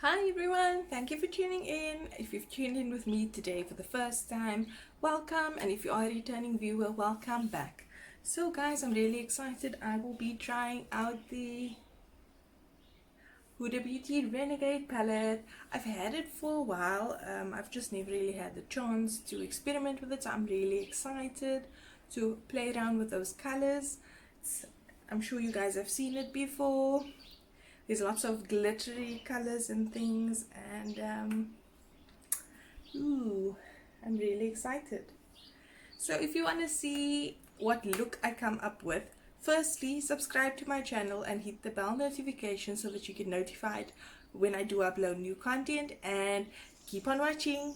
Hi everyone, thank you for tuning in. If you've tuned in with me today for the first time, welcome, and if you are a returning viewer, welcome back. So guys, I'm really excited. I will be trying out the Huda Beauty Renegade palette. I've had it for a while. I've just never really had the chance to experiment with it, so I'm really excited to play around with those colors. I'm sure you guys have seen it before. There's lots of glittery colors and things, and ooh, I'm really excited. So if you want to see what look I come up with, firstly subscribe to my channel and hit the bell notification so that you get notified when I do upload new content, and keep on watching.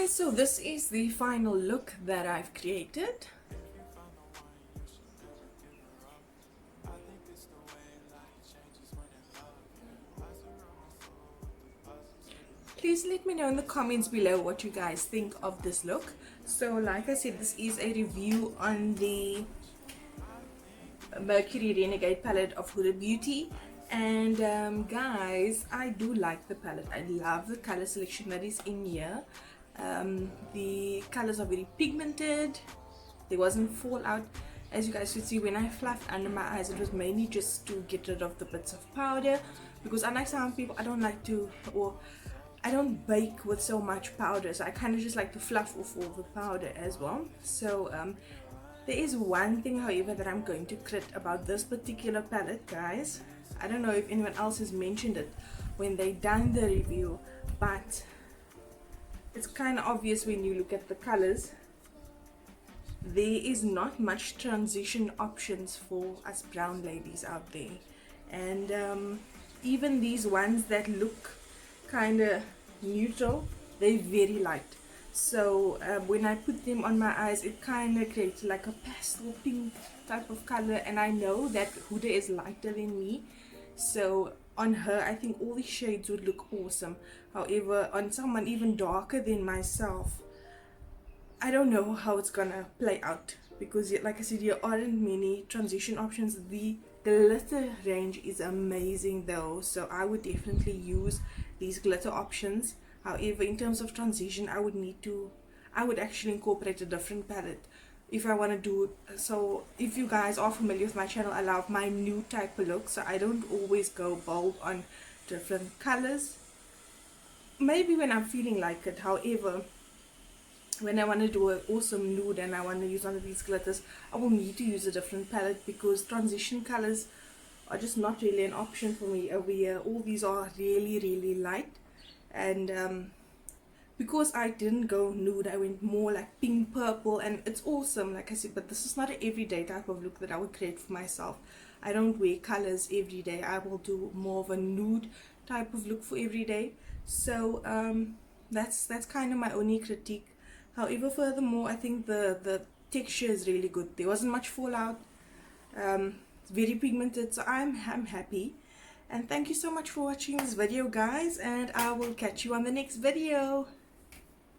guys, so this is the final look that I've created. Please let me know in the comments below what you guys think of this look. So like I said, this is a review on the Mercury Renegade palette of Huda Beauty. And guys, I do like the palette. I love the color selection that is in here. The colors are very pigmented. There wasn't fallout. As you guys could see, when I fluffed under my eyes, it was mainly just to get rid of the bits of powder, because unlike some people, I don't like to, or I don't bake with so much powder, so I kind of just like to fluff off all the powder as well. So there is one thing, however, that I'm going to crit about this particular palette, guys. I don't know if anyone else has mentioned it when they done the review, but it's kind of obvious when you look at the colors. There is not much transition options for us brown ladies out there, and even these ones that look kind of neutral, they're very light. So when I put them on my eyes, it kind of creates like a pastel pink type of color, and I know that Huda is lighter than me, so on her I think all these shades would look awesome. However, on someone even darker than myself, I don't know how it's gonna play out, because like I said, there aren't many transition options. The glitter range is amazing though, so I would definitely use these glitter options. However, in terms of transition, I would actually incorporate a different palette if I want to do it. So if you guys are familiar with my channel, I love my nude type of look, so I don't always go bold on different colors. Maybe when I'm feeling like it. However, when I want to do an awesome nude and I want to use one of these glitters, I will need to use a different palette, because transition colors are just not really an option for me over here. All these are really light, and because I didn't go nude, I went more like pink purple, and it's awesome like I said, but this is not an everyday type of look that I would create for myself. I don't wear colors every day. I will do more of a nude type of look for every day. So that's kind of my only critique. However, furthermore, I think the texture is really good. There wasn't much fallout. It's very pigmented, so I'm happy. And thank you so much for watching this video, guys, and I will catch you on the next video.